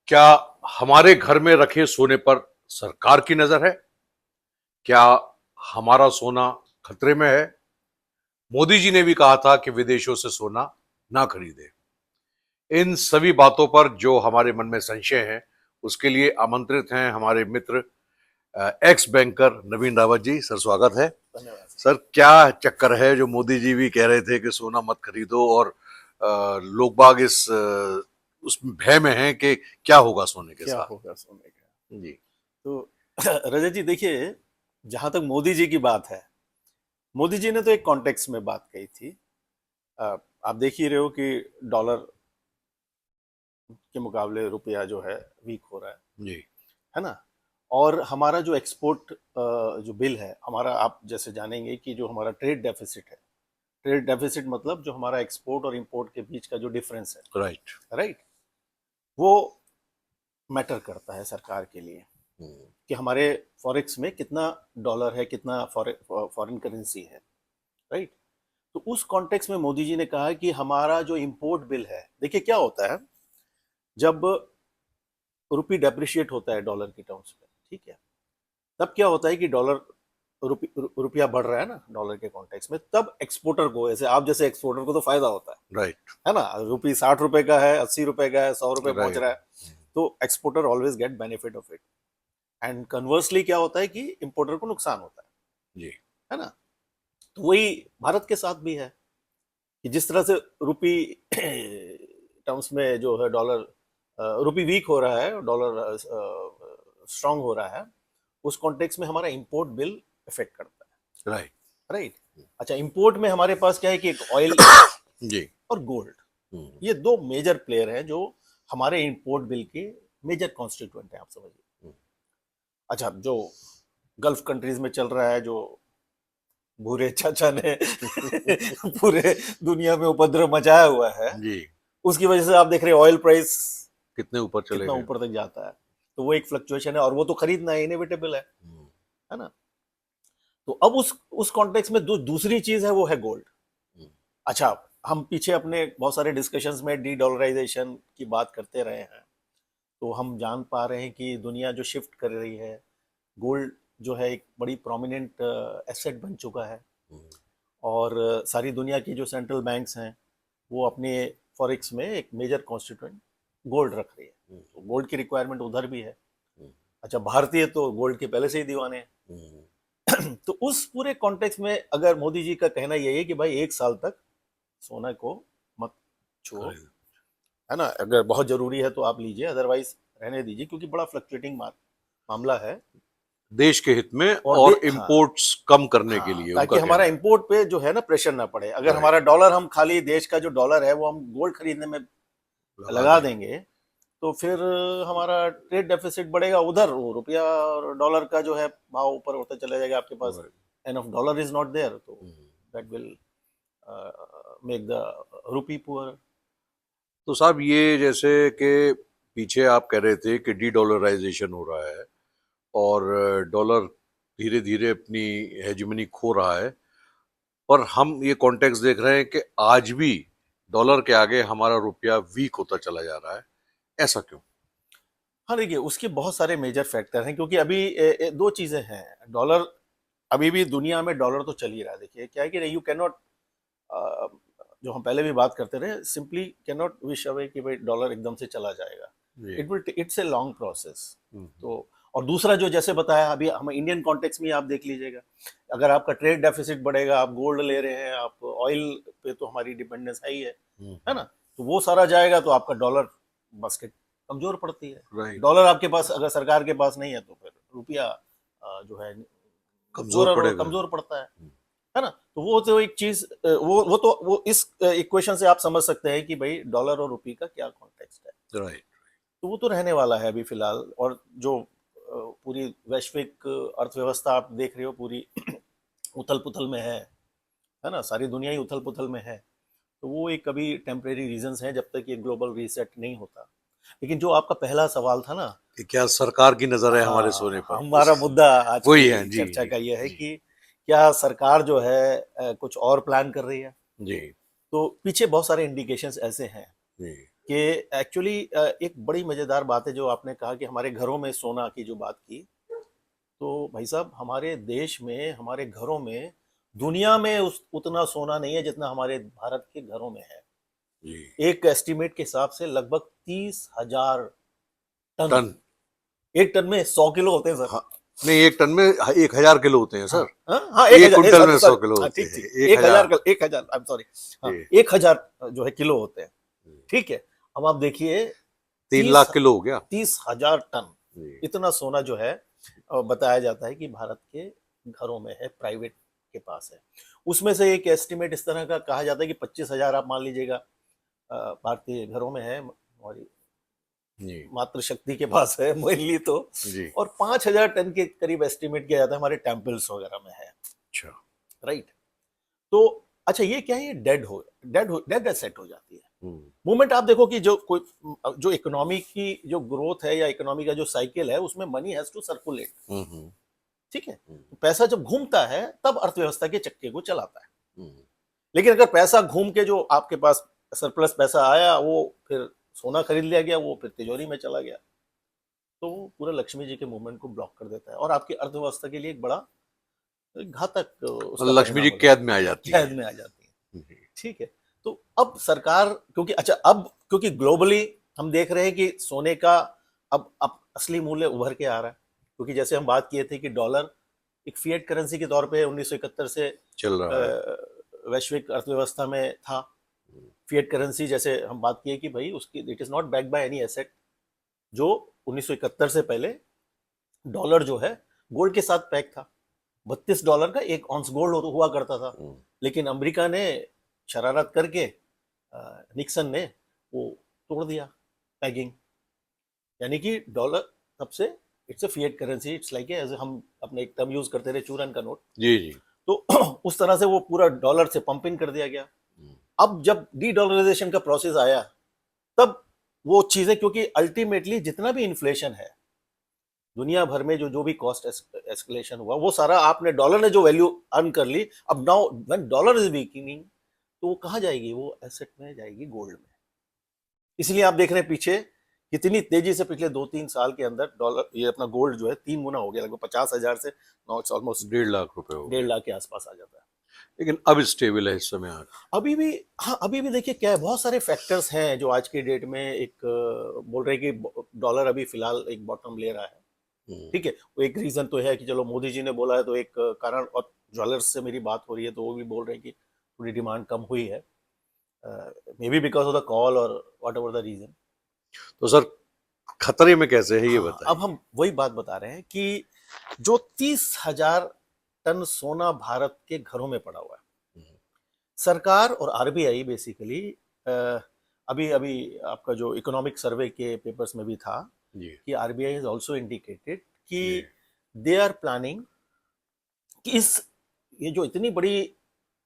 क्या हमारे घर में रखे सोने पर सरकार की नजर है? क्या हमारा सोना खतरे में है? मोदी जी ने भी कहा था कि विदेशों से सोना ना खरीदें। इन सभी बातों पर जो हमारे मन में संशय है, उसके लिए आमंत्रित हैं हमारे मित्र एक्स बैंकर नवीन रावत जी। सर, स्वागत है। धन्यवाद। सर, क्या चक्कर है जो मोदी जी भी कह रहे थे कि सोना मत खरीदो, और लोग बाग उस भय में हैं कि क्या होगा सोने के क्या साथ? होगा सोने का? जी। तो रजत जी देखिए, जहां तक मोदी जी की बात है, मोदी जी ने तो एक कॉन्टेक्स्ट में बात कही थी। आप देख ही रहे हो कि डॉलर के मुकाबले रुपया जो है वीक हो रहा जी। है ना। और हमारा जो एक्सपोर्ट जो बिल है हमारा, आप जैसे जानेंगे कि जो हमारा ट्रेड डेफिसिट है, ट्रेड डेफिसिट मतलब जो हमारा एक्सपोर्ट और इंपोर्ट के बीच का जो डिफरेंस है, राइट। राइट, वो मैटर करता है सरकार के लिए कि हमारे फॉरेक्स में कितना डॉलर है, कितना फॉरेन करेंसी है, राइट। तो उस कॉन्टेक्स्ट में मोदी जी ने कहा कि हमारा जो इंपोर्ट बिल है, देखिए क्या होता है जब रुपी डेप्रिशिएट होता है डॉलर की टर्म्स में, ठीक है, तब क्या होता है कि डॉलर रुपया बढ़ रहा है ना डॉलर के कॉन्टेक्स्ट में, तब एक्सपोर्टर को, ऐसे आप जैसे एक्सपोर्टर को तो फायदा होता राइट। है ना। रुपी 60 रुपए का है, 80 रुपए का है, 100 रुपए पहुंच राइट। रहा है, तो exporter always get benefit of it. And conversely क्या होता है कि इंपोर्टर को नुकसान होता जी। है ना। तो वही भारत के साथ भी है कि जिस तरह से रुपी टर्म्स में जो है डॉलर, रुपी वीक हो रहा है, डॉलर स्ट्रांग हो रहा है, उस कॉन्टेक्स्ट में हमारा इंपोर्ट बिल इफेक्ट करता राइट। है, राइट। अच्छा, इंपोर्ट में हमारे पास क्या है कि एक ऑयल जी। और गोल्ड, ये दो मेजर प्लेयर हैं जो हमारे इंपोर्ट बिल के मेजर कॉन्स्टिट्यूएंट हैं, आप समझिए। अच्छा, जो गल्फ कंट्रीज में चल रहा है, जो भूरे चाचा ने पूरे दुनिया में उपद्रव मचाया हुआ है, जी। उसकी वजह से आप देख रहे हैं ऑयल प्राइस कितने ऊपर चले कितना गए? ऊपर तक जाता है। तो वो एक फ्लक्चुएशन है और वो तो खरीदना है, इनएविटेबल है ना। तो अब उस कॉन्टेक्स्ट में दूसरी चीज है, वो है गोल्ड। अच्छा, हम पीछे अपने बहुत सारे डिस्कशंस में डी डॉलराइजेशन की बात करते रहे हैं, तो हम जान पा रहे हैं कि दुनिया जो शिफ्ट कर रही है, गोल्ड जो है एक बड़ी प्रोमिनेंट एसेट बन चुका है। और सारी दुनिया की जो सेंट्रल बैंक्स हैं वो अपने फॉरेक्स में एक मेजर कॉन्स्टिट्यूएंट गोल्ड रख रही है, तो गोल्ड की रिक्वायरमेंट उधर भी है। अच्छा, भारतीय तो गोल्ड के पहले से ही दीवाने हैं। तो उस पूरे कॉन्टेक्स्ट में अगर मोदी जी का कहना यही है कि भाई 1 साल तक सोना को मत छुओ, खरीद। है ना, अगर बहुत जरूरी है तो आप लीजिए, अदरवाइज रहने दीजिए, क्योंकि बड़ा फ्लक्चुएटिंग मामला है। देश के हित में और और हाँ, इंपोर्ट्स कम करने के हाँ, लिए ताकि उनका हमारा कहना है। इंपोर्ट पे जो है ना प्रेशर ना पड़े। अगर राइट। हमारा डॉलर, हम खाली देश का जो डॉलर है वो हम गोल्ड खरीदने में लगा लगा दें। देंगे, तो फिर हमारा ट्रेड डेफिसिट बढ़ेगा, उधर वो रुपया और डॉलर का जो है भाव ऊपर होता चला जाएगा, आपके पास right. An of dollar is not there, तो that will make the rupee poor. तो साहब, ये जैसे कि पीछे आप कह रहे थे कि डी डॉलराइजेशन हो रहा है और डॉलर धीरे धीरे अपनी हेजेमनी खो रहा है, पर हम ये कॉन्टेक्स्ट देख रहे हैं कि आज भी डॉलर के आगे हमारा रुपया वीक होता चला जा रहा है। ऐसा क्यों? हाँ, देखिए उसके बहुत सारे मेजर फैक्टर हैं, क्योंकि अभी दो चीजें हैं। डॉलर, अभी भी दुनिया में डॉलर तो चल ही रहा है। देखिए क्या है कि यू कैन नॉट, जो हम पहले भी बात करते रहे, simply can not wish away कि भाई डॉलर एकदम से चला जाएगा। जी। It's a long process. तो और दूसरा जो जैसे बताया, अभी हम इंडियन कॉन्टेक्स्ट में आप देख लीजिएगा, अगर आपका ट्रेड डेफिसिट बढ़ेगा, आप गोल्ड ले रहे हैं, आप ऑयल पे तो हमारी डिपेंडेंस है ना, तो वो सारा जाएगा तो आपका डॉलर बास्केट कमजोर पड़ती है। राइट। डॉलर आपके पास अगर सरकार के पास नहीं है तो फिर रुपया जो है कमजोर कमजोर पड़ेगा। कमजोर पड़ता है ना। तो वो तो एक चीज, वो इस इक्वेशन से आप समझ सकते हैं कि भाई डॉलर और रुपये का क्या कॉन्टेक्स्ट है। राइट। तो वो तो रहने वाला है अभी फिलहाल। और जो पूरी वैश्विक अर्थव्यवस्था आप देख रहे हो, पूरी उथल पुथल में है ना, सारी दुनिया ही उथल पुथल में है। तो वो एक अभी टेम्परेरी रीजंस हैं जब तक ये ग्लोबल रीसेट नहीं होता। लेकिन जो आपका पहला सवाल था ना, कि क्या सरकार की नजर है हमारे सोने हाँ, पर, हमारा मुद्दा आज वही है। की जी। चर्चा जी। का ये है जी। कि क्या सरकार जो है कुछ और प्लान कर रही है। जी। तो पीछे बहुत सारे इंडिकेशंस ऐसे हैं। जी। कि एक्चुअली एक बड़ी मजेदार बात है जो आपने कहा कि हमारे घरों में सोना की जो बात की, तो भाई साहब हमारे देश में, हमारे घरों में, दुनिया में उस उतना सोना नहीं है जितना हमारे भारत के घरों में है। जी। एक एस्टिमेट के हिसाब से लगभग 30,000 टन। टन। एक टन में 100 किलो होते हैं सर। हाँ, नहीं, एक टन में 1,000 किलो होते हैं हाँ सर। हाँ हाँ, एक 1,000, क्विंटल में 100 सॉरी, किलो हाँ होते ठीक हैं। ठीक, 1,000। 1,000, आई एम सॉरी, हाँ जी। 1,000 जो है किलो होते हैं। ठीक है, अब आप देखिए 3 30 लाख किलो हो गया। 30,000 टन जी। इतना सोना जो है बताया जाता है कि भारत के घरों में है, प्राइवेट के पास है। उसमें से एक एस्टिमेट इस तरह का कहा जाता है कि 25,000 आप मान लीजिएगा भारतीय घरों में है, हमारी जी। मातृशक्ति के पास है मेनली तो। जी। और 5,000 टन के करीब एस्टिमेट किया जाता है हमारे टेम्पल्स वगैरह में है। अच्छा। राइट। तो अच्छा, ये क्या है, ये डेड एसेट हो जाती है। हम्म। मूवमेंट आप देखो कि जो इकोनॉमी की जो ग्रोथ है या इकोनॉमी का जो साइकिल है उसमें मनी हैज टू सर्कुलेट। हम्म। ठीक है, तो पैसा जब घूमता है तब अर्थव्यवस्था के चक्के को चलाता है। हम्म। लेकिन अगर पैसा घूम के जो आपके पास सरप्लस पैसा आया वो फिर सोना खरीद लिया गया, वो फिर तिजोरी में चला गया, तो वो पूरा लक्ष्मी जी के मूवमेंट को ब्लॉक कर देता है और आपकी अर्थव्यवस्था के लिए एक बड़ा घातक उसका मतलब लक्ष्मी परिणाम जी हो कैद जाता में आ है, जाती कैद है। में आ जाती है। जी। ठीक है, तो अब सरकार, क्योंकि अच्छा अब क्योंकि ग्लोबली हम देख रहे हैं कि सोने का अब असली मूल्य उभर के आ रहा है, क्योंकि जैसे हम बात किए थे कि डॉलर एक फिएट करेंसी के तौर पे 1971 से चल रहा है। वैश्विक अर्थव्यवस्था में था। फिएट करेंसी जैसे हम बात किए कि भाई उसकी it is not backed by any asset. जो 1971 से पहले डॉलर जो है गोल्ड के साथ पैक था। $32 का एक ऑन्स गोल्ड हुआ करता था। लेकिन अमेरिका ने शरारत करके निक्सन ने वो तोड़ दिया पैगिंग, यानी कि डॉलर तब से it's a fiat currency, it's like as हम अपने एक टर्म यूज करते रहे चूरन का नोट। जी। जी। तो उस तरह से वो पूरा डॉलर से पंप इन कर दिया गया। अब जब डी डॉलराइजेशन का प्रोसेस आया तब वो चीजें, क्योंकि अल्टीमेटली जितना भी इन्फ्लेशन है दुनिया भर में, जो भी कॉस्ट एस्केलेशन हुआ, वो सारा आपने डॉलर ने जो वैल्यू अर्न कर ली, अब now when dollar is weakening तो वो कहाँ जाएगी, वो एसेट में जाएगी, गोल्ड में। इसलिए आप देख रहे हैं पीछे कितनी तेजी से पिछले 2-3 साल के अंदर डॉलर, ये अपना गोल्ड जो है 3 गुना हो गया, लगभग 50,000 से नाउ इट्स ऑलमोस्ट 1.5 लाख रुपए हो 1.5 गए। लाख के आसपास आ जाता है। लेकिन अब स्टेबल है इस समय अभी भी, हाँ अभी भी देखिए क्या है, बहुत सारे फैक्टर्स हैं जो आज के डेट में एक बोल रहे हैं कि डॉलर अभी फिलहाल एक बॉटम ले रहा है। ठीक है, वो एक रीजन तो है कि चलो मोदी जी ने बोला है तो एक कारण, और ज्वेलर्स से मेरी बात हो रही है तो वो भी बोल रहे हैं कि थोड़ी डिमांड कम हुई है, may be because of the call और वॉट एवर द रीजन। तो सर खतरे में कैसे है ये हाँ, बताइए। अब हम वही बात बता रहे हैं कि जो 30,000 टन सोना भारत के घरों में पड़ा हुआ है, सरकार और आरबीआई बेसिकली, अभी अभी आपका जो इकोनॉमिक सर्वे के पेपर्स में भी था जी। कि आरबीआई हैज आल्सो इंडिकेटेड कि जी। दे आर प्लानिंग कि ये जो इतनी बड़ी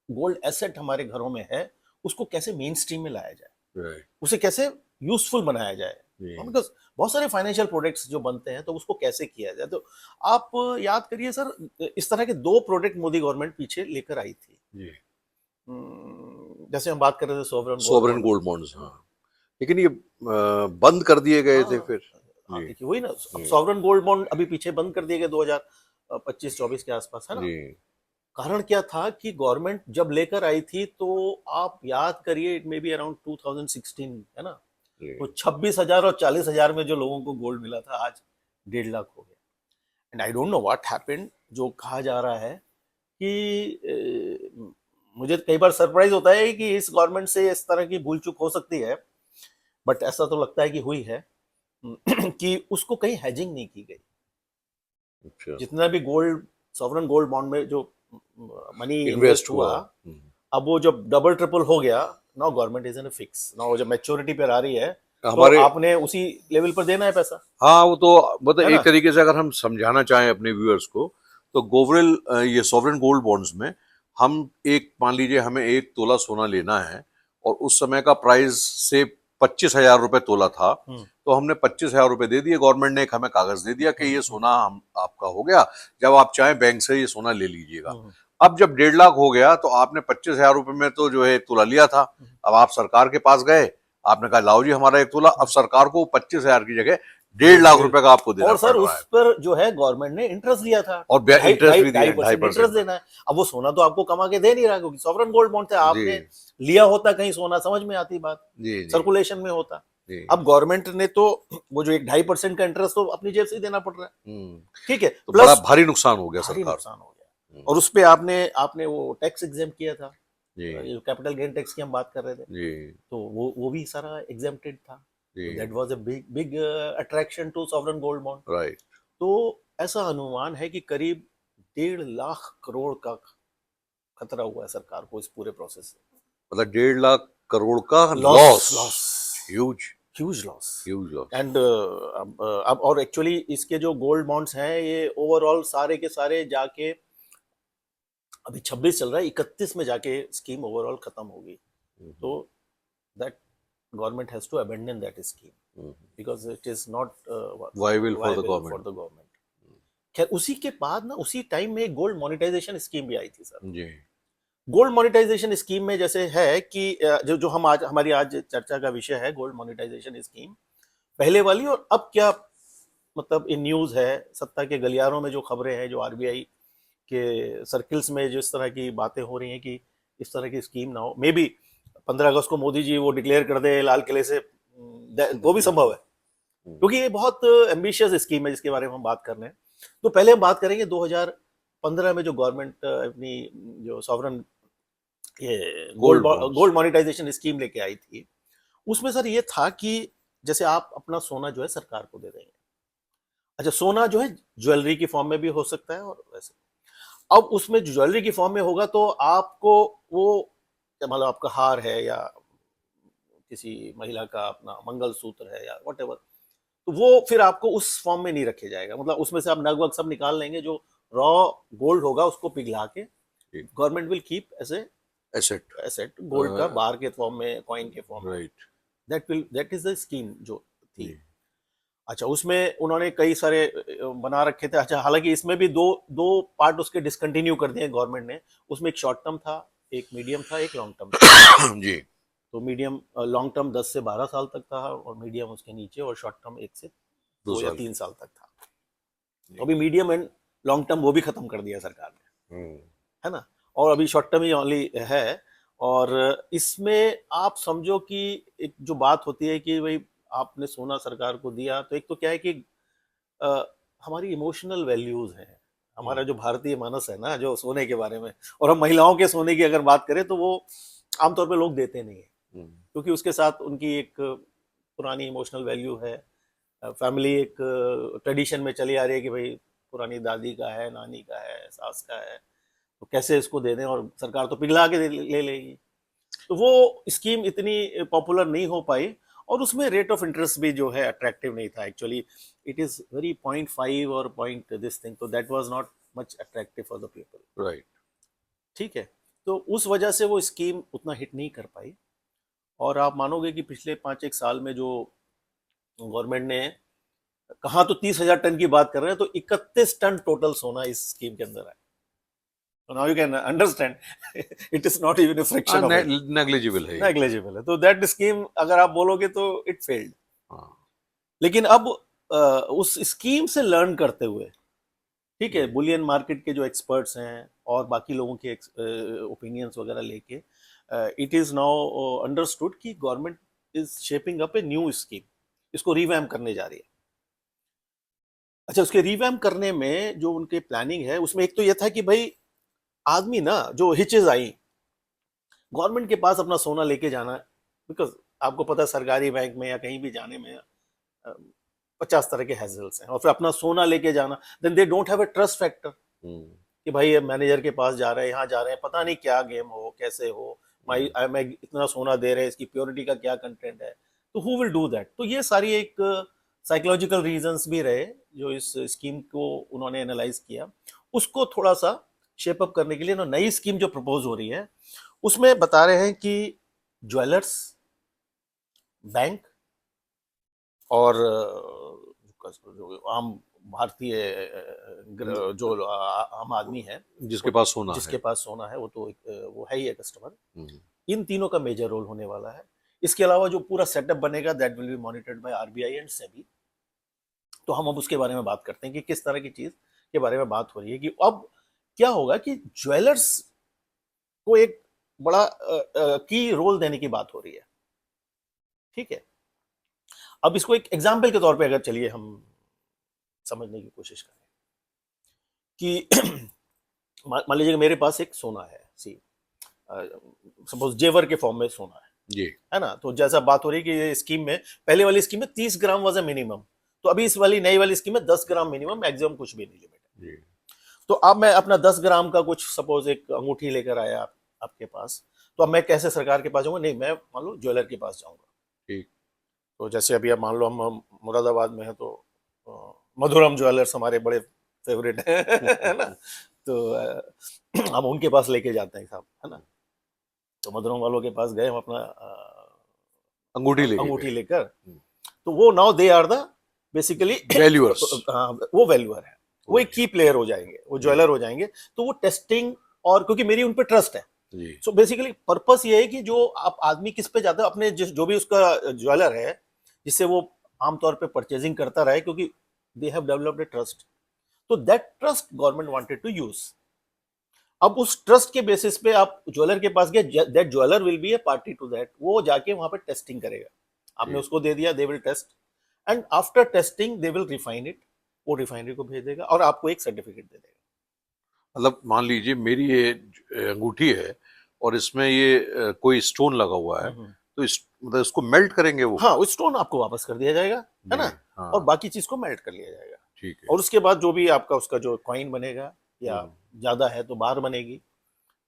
गोल्ड एसेट हमारे घरों में है उसको कैसे मेन स्ट्रीम में लाया जाए, राइट। उसे कैसे यूजफुल बनाया जाए। जी। बिकॉज बहुत सारे फाइनेंशियल प्रोडक्ट्स जो बनते हैं तो उसको कैसे किया जाए। तो आप याद करिए सर, इस तरह के 2 प्रोडक्ट मोदी गवर्नमेंट पीछे लेकर आई थी। जी। जैसे हम बात कर रहे थे सोवरेन गोल्ड बॉन्ड्स, हाँ, लेकिन ये बंद कर दिए गए थे फिर। हाँ जी। देखिए वही ना, अब सॉवरेन गोल्ड बॉन्ड अभी पीछे बंद कर दिए गए 2025-24 के आसपास, है ना। जी। कारण क्या था कि गवर्नमेंट जब लेकर आई थी तो आप याद करिए इट मे बी अराउंड 2016, है ना। जी। तो 26,000 और 40,000 में जो लोगों को गोल्ड मिला था आज 1.5 लाख हो गया। And I don't know what happened. जो कहा जा रहा है कि मुझे कई बार सरप्राइज होता है कि इस गवर्नमेंट से इस तरह की भूल चूक हो सकती है, बट ऐसा तो लगता है कि हुई है कि उसको कहीं हैजिंग नहीं की गई। अच्छा। जितना भी गोल्ड, सॉवरेन गोल्ड बॉन्ड में जो मनी इन्वेस्ट इन्वेस्ट हुआ। हुआ, अब वो जब डबल ट्रिपल हो गया, now government is in a fix, now जब मैच्योरिटी पर आ रही है तो हमारे, आपने उसी लेवल पर देना है पैसा, हाँ वो तो मतलब है एक ना। तरीके से अगर हम समझाना चाहें अपने व्यूअर्स को तो गोवरेल ये सॉवरेन गोल्ड बॉन्ड्स में हम एक, मान लीजिए हमें 1 तोला सोना लेना है और उस समय का प्राइस से 25,000 रुपए तोला था, तो हमने 25,000 रुपए दे दिए, गवर्नमेंट ने एक हमें कागज दे दिया कि ये सोना हम आपका हो गया, जब आप चाहें बैंक से ये सोना ले लीजिएगा। अब जब 1.5 लाख हो गया तो आपने 25,000 रुपए में तो जो है 1 तोला लिया था, अब आप सरकार के पास गए, आपने कहा लाओ जी हमारा 1 तोला, अब सरकार को 25,000 की जगह 1.5 लाख रुपए का आपको देना और पड़ सर रहा उस है, पर जो है गवर्नमेंट ने इंटरेस्ट दिया था, और इंटरेस्ट भी दिया है 2.5% 2.5%। इंटरेस्ट देना है। अब वो सोना तो आपको कमा के दे नहीं रहा, क्योंकि सॉवरेन गोल्ड बॉन्ड थे, जी आपने लिया होता कहीं सोना, समझ में आती बात, जी जी सर्कुलेशन में होता। जी। अब गवर्नमेंट ने तो वो जो 1.5% का इंटरेस्ट तो अपनी जेब से ही देना पड़ रहा है, हम्म, ठीक है, तो बड़ा प्लस भारी नुकसान हो गया भारी सरकार नुकसान हो गया। को। और उस पे आपने आपने वो टैक्स एग्जेम्प्ट किया था, जी ये कैपिटल गेन टैक्स की हम बात कर रहे थे, जी तो वो भी सारा एग्जेम्प्टेड था। तो जी। That was a big big attraction to sovereign gold bond. Right. तो ऐसा अनुमान है कि करीब 1.5 लाख करोड़ का खतरा हुआ है सरकार को इस पूरे प्रोसेस से, मतलब 1.5 लाख करोड़ का loss loss. Loss huge huge loss. Huge loss. And अब और एक्चुअली इसके जो गोल्ड बॉन्ड्स हैं ये ओवरऑल सारे के सारे जाके अभी 26 चल रहा है, 31 में जाके स्कीम ओवरऑल खत्म होगी। तो that government has to abandon that scheme because it is not viable for the for government. The government. खैर उसी के बाद ना उसी टाइम में गोल्ड मोनेटाइजेशन स्कीम भी आई थी सर। जी गोल्ड मोनेटाइजेशन स्कीम में जैसे है कि जो जो हम आज हमारी आज चर्चा का विषय है गोल्ड मोनेटाइजेशन स्कीम, पहले वाली और अब क्या मतलब इन न्यूज है, सत्ता के गलियारों में जो खबरें हैं, जो आरबीआई के सर्किल्स में जिस तरह की बातें हो रही हैं कि इस तरह की स्कीम ना हो, मे बी 15 अगस्त को मोदी जी वो डिक्लेयर कर दे लाल किले से, वो भी संभव है, क्योंकि ये बहुत एम्बिशियस स्कीम है जिसके बारे में हम बात कर रहे हैं। तो पहले हम बात करेंगे 2015 में जो गवर्नमेंट अपनी जो सॉवरन ये gold bonds. Gold monetisation scheme लेके आई थी, उसमें सर ये था कि जैसे आप अपना सोना जो है सरकार को दे देंगे। अच्छा, सोना जो है ज्वेलरी की फॉर्म में भी हो सकता है और वैसे, अब उसमें ज्वेलरी की फॉर्म में होगा तो आपको वो मतलब आपका हार है या किसी महिला का अपना मंगलसूत्र है या व्हाटएवर, तो वो फिर आपको उस फॉर्म में नहीं रखे जाएगा, मतलब उसमें से आप नग वग सब निकाल लेंगे, जो रॉ गोल्ड होगा उसको पिघला के government will keep as a asset. Asset gold का बार के फॉर्म में, कॉइन के फॉर्म में। Right. That is the scheme जो थी। अच्छा, उसमें उन्होंने कई सारे बना रखे थे। अच्छा, हालांकि इसमें भी दो दो पार्ट उसके डिसकंटिन्यू कर दिए गवर्नमेंट ने। उसमें एक शॉर्ट टर्म था, एक मीडियम था, एक लॉन्ग टर्म था। जी। तो मीडियम लॉन्ग टर्म 10 से 12 साल तक था और मीडियम उसके नीचे, और शॉर्ट टर्म 1 से 2 या 3 साल तक था। तो अभी मीडियम एंड लॉन्ग टर्म वो भी खत्म कर दिया सरकार ने, है ना, और अभी शॉर्ट टर्म ही ओनली है। और इसमें आप समझो कि एक जो बात होती है कि भाई आपने सोना सरकार को दिया, तो एक तो क्या है कि अ, हमारी इमोशनल वैल्यूज हैं, हमारा जो भारतीय मानस है ना जो सोने के बारे में, और हम महिलाओं के सोने की अगर बात करें तो वो आमतौर पे लोग देते नहीं है, क्योंकि उसके साथ उनकी एक पुरानी इमोशनल वैल्यू है। फैमिली एक ट्रेडिशन में चली आ रही है कि भाई पुरानी दादी का है, नानी का है, सास का है, तो कैसे इसको दे दें, और सरकार तो पिघला के ले लेगी। तो वो स्कीम इतनी पॉपुलर नहीं हो पाई, और उसमें रेट ऑफ इंटरेस्ट भी जो है अट्रैक्टिव नहीं था एक्चुअली। इट इज वेरी 0.5 और पॉइंट दिस थिंग, तो that was not much attractive for the people. Right. ठीक है, तो उस वजह से वो स्कीम उतना हिट नहीं कर पाई। और आप मानोगे कि पिछले 5-1 साल में जो गवर्नमेंट ने कहा, तो 30,000 टन की बात कर रहे हैं, तो 31 टन टोटल सोना इस स्कीम के अंदर है। So now you can understand it is not even a fraction of it. Negligible है ये। नेग्लिजिबल है। तो दैट स्कीम अगर आप बोलोगे तो इट फेल्ड। हाँ। लेकिन अब उस स्कीम से लर्न करते हुए, ठीक है, बुलियन मार्केट के जो एक्सपर्ट्स हैं और बाकी लोगों के ओपिनियंस वगैरह लेके, इट इज नाउ अंडरस्टूड कि government is shaping up a new scheme, इसको रिवैम्प करने जा रही है। अच्छा, उसके रिवैम्प करने में जो उनके प्लानिंग है, उसमें एक तो ये था कि भाई आदमी ना जो हिचेज आई गवर्नमेंट के पास अपना सोना लेके जाना, बिकॉज आपको पता है सरकारी बैंक में या कहीं भी जाने में 50 तरह के हैजल्स हैं, और फिर अपना सोना लेके जाना, then they don't have a trust factor कि भाई ये मैनेजर के पास जा रहे हैं, यहाँ जा रहे हैं, पता नहीं क्या गेम हो, कैसे हो, मैं इतना सोना दे रहे हैं, इसकी प्योरिटी का क्या कंटेंट है, तो हु विल डू दैट। तो ये सारी एक साइकोलॉजिकल रीजंस भी रहे जो इस स्कीम को उन्होंने एनालाइज किया। उसको थोड़ा सा शेप अप करने के लिए नई स्कीम जो प्रपोज हो रही है, उसमें बता रहे हैं कि ज्वेलर्स, बैंक और जो आम भारतीय जो आम आदमी है जिसके पास सोना जिसके है। पास सोना है, वो तो वो है ही है कस्टमर, इन तीनों का मेजर रोल होने वाला है। इसके अलावा जो पूरा सेटअप बनेगा that will B monitored by RBI and SEBI. तो हम अब उसके बारे में बात करते हैं कि किस तरह की चीज के बारे में बात हो रही है कि अब क्या होगा कि ज्वेलर्स को एक बड़ा की रोल देने की बात हो रही है। ठीक है, अब इसको एक एग्जाम्पल के तौर पे अगर चलिए हम समझने की कोशिश करें कि मान लीजिए कि मेरे पास एक सोना है, सी सपोज जेवर के फॉर्म में सोना जी है ना। तो जैसा बात हो रही है कि ये स्कीम में, पहले वाली स्कीम में 30 ग्राम वाज अ मिनिमम, तो अभी इस वाली नई वाली स्कीम में 10 ग्राम मिनिमम, मैक्सिमम कुछ भी नहीं लिमिट है। जी तो अब मैं अपना 10 ग्राम का कुछ सपोज एक अंगूठी लेकर आया आपके पास, तो अब मैं कैसे सरकार के पास जाऊंगा? नहीं, मैं मान लो ज्वेलर के पास जाऊंगा। ठीक तो जैसे अभी आप मान लो हम मुरादाबाद में है, तो मधुरम ज्वेलर्स हमारे बड़े फेवरेट है ना। तो हम उनके पास लेके जाते हैं साहब, है ना। तो मधुरम वालों के पास गए हम अपना अंगूठी लेके अंगूठी गए। लेकर, तो वो now they are the basically valuers. वो वैल्यूअर है, वो एक जी की प्लेयर हो जाएंगे, वो ज्वेलर हो जाएंगे। तो वो टेस्टिंग, और क्योंकि मेरी उन पे ट्रस्ट है, जी सो बेसिकली पर्पस ये है कि जो आप आदमी किस पे जाता है, अपने जो भी उसका ज्वेलर है जिससे वो आमतौर पे परचेजिंग करता रहे, क्योंकि they have developed a trust. तो that trust government wanted to use. अब उस ट्रस्ट के बेसिस पे आप ज्वेलर के पास गए, that jeweller will be a party to that, वो जाके वहां पे टेस्टिंग करेगा। आपने ठीक उसको दे दिया, they will test, and after testing they will refine it, वो रिफाइनरी को भेज देगा और आपको एक सर्टिफिकेट दे देगा। मतलब मान लीजिए मेरी ये अंगूठी है और इसमें ये कोई स्टोन लगा हुआ है, तो इस मतलब इसको मेल्ट करेंगे वो? हाँ, वो स्टोन आपको वापस कर दिया जाएगा, है जी ना। हाँ और बाकी चीज को मेल्ट कर लिया जाएगा, ठीक है। और उसके बाद जो भी आपका उसका जो कॉइन बनेगा, या हम्म, ज्यादा है तो बार बनेगी,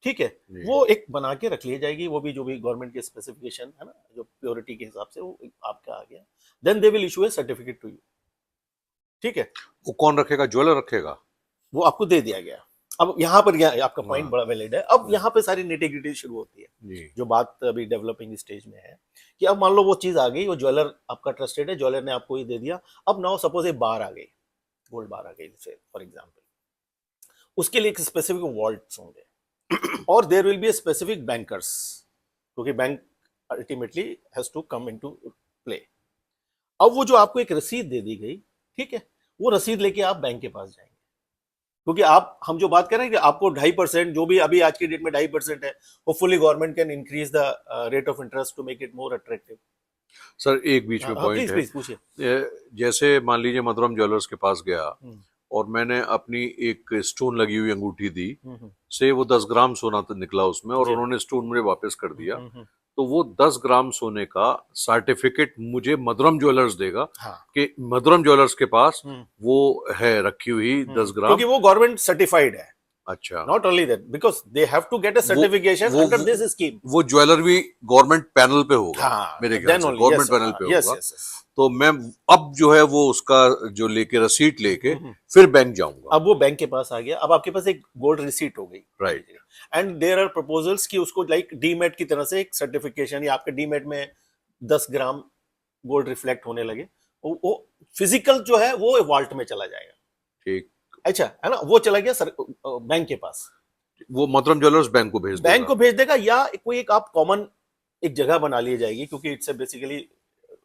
ठीक है, जी वो एक बना के रख ली जाएगी, वो भी जो भी गवर्नमेंट के स्पेसिफिकेशन है ना, जो प्योरिटी के हिसाब से वो आपका आ गया, then they will issue a certificate to you. ठीक है, वो कौन रखेगा? ज्वेलर रखेगा? वो आपको दे दिया गया। अब यहाँ पर आपका पॉइंट हाँ बड़ा वैलिड है। अब यहाँ पे सारी निटिग्रिटी शुरू होती है, जी जो बात अभी डेवलपिंग स्टेज में है, कि अब मान लो वो चीज आ गई, वो ज्वेलर आपका ट्रस्टेड है, ज्वेलर ने आपको ये दे दिया। अब नाउ सपोज एक बार आ गई, गोल्ड बार आ गई जैसे फॉर एग्जाम्पल, उसके लिए एक स्पेसिफिक वॉल्ट होंगे, और there will be a specific bankers, क्योंकि bank ultimately has to come into play. अब वो जो आपको एक रसीद दे दी गई, ठीक है, वो रसीद लेके आप बैंक के पास जाएंगे, क्योंकि आप, हम जो बात कर रहे हैं कि आपको 2.5%, जो भी अभी आज की डेट में 2.5% है, hopefully government can increase the rate of interest to make it more attractive. Sir, एक बीच में हाँ, पॉइंट प्लीज है। प्लीज पूछिए। जैसे मान लीजिए मधुरम ज्वेलर्स के पास गया हम्म, और मैंने अपनी एक स्टोन लगी हुई अंगूठी दी, हम्म, से वो 10 ग्राम सोना तो निकला उसमें और जी, उन्होंने स्टोन मुझे वापस कर दिया, हम्म, तो वो 10 ग्राम सोने का सर्टिफिकेट मुझे मधुरम ज्वेलर्स देगा हाँ, कि मधुरम ज्वेलर्स के पास हम्म, वो है रखी हुई 10 ग्राम। क्योंकि वो गवर्नमेंट सर्टिफाइड है। अच्छा। Not only that, because they have to get a वो सर्टिफिकेशन वो अंडर दिस स्कीम। वो ज्वेलर भी गवर्नमेंट पैनल पे होगा, हाँ, मेरे ख्याल देन से only, yes government sir, panel हाँ, पे यस होगा। Yes yes. तो मैं अब जो है वो उसका जो लेके रसीट लेके फिर बैंक जाऊंगा। अब वो बैंक के पास आ गया, अब आपके पास एक गोल्ड रिसीट हो गई, right. And there are proposals कि उसको लाइक डीमेट की तरह से एक सर्टिफिकेशन, या आपके डीमेट में 10 ग्राम गोल्ड रिफ्लेक्ट होने लगे, वो फिजिकल जो है वो वॉल्ट में चला जाएगा। ठीक। अच्छा, है ना, वो चला गया सर बैंक के पास, वो मधुरम ज्वेलर्स बैंक को भेज बैंक देगा। को भेज देगा, या कोई एक आप कॉमन एक जगह बना ली जाएगी, क्योंकि it's basically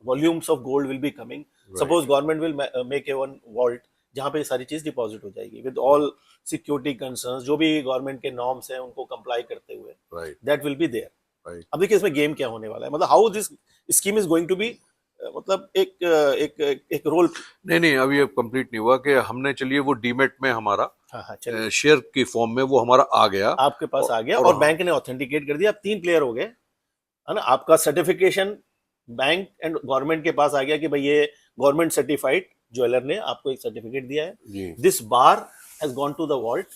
volumes of gold will be coming. Right suppose government will make a one vault, जहां पे ये सारी चीज डिपॉजिट हो जाएगी विद ऑल सिक्योरिटी कंसर्न्स, जो भी गवर्नमेंट के नॉर्म्स हैं उनको कंप्लाई करते हुए, right that will be there. Right. अब देखिए इसमें गेम क्या होने वाला है, मतलब how this scheme is going to be, मतलब एक रोल। नहीं नहीं, अभी ये कंप्लीट नहीं हुआ कि हमने, चलिए वो डीमेट में हमारा हाँ हाँ, चलिए, शेयर की फॉर्म में वो हमारा आ गया आपके पास आ गया, और और बैंक ने ऑथेंटिकेट कर दिया, अब 3 प्लेयर हो गए, है ना। आपका सर्टिफिकेशन बैंक एंड गवर्नमेंट के पास आ गया कि भाई ये गवर्नमेंट सर्टिफाइड ज्वेलर ने आपको एक सर्टिफिकेट दिया है, जी। This bar has gone to the vault,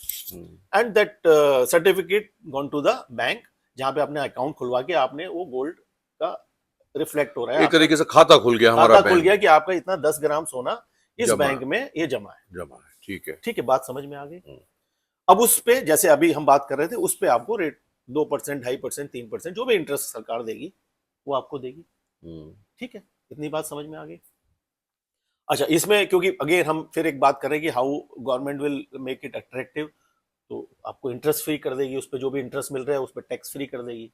and that certificate gone to the bank, जहां पे आपने अकाउंट खुलवा के आपने वो गोल्ड का रिफ्लेक्ट हो रहा है, एक तरीके से खाता खुल गया हमारा, खाता खुल बैंक गया कि आपका इतना 10 ग्राम सोना इस जमा बैंक में ये जमा है। जमा है। ठीक है। ठीक है, बात समझ में आ गई। अब उस पे, जैसे अभी हम बात कर रहे थे, उस पे आपको रेट 2%, 2.5%, 3%, जो भी इंटरेस्ट सरकार देगी वो आपको देगी। ठीक है, इतनी बात समझ में आ गई। अच्छा, इसमें क्योंकि अगेन हम फिर एक बात करें कि how government will make it attractive, तो आपको इंटरेस्ट फ्री कर देगी, उस पर जो भी इंटरेस्ट मिल रहा है उस पर टैक्स फ्री कर देगी,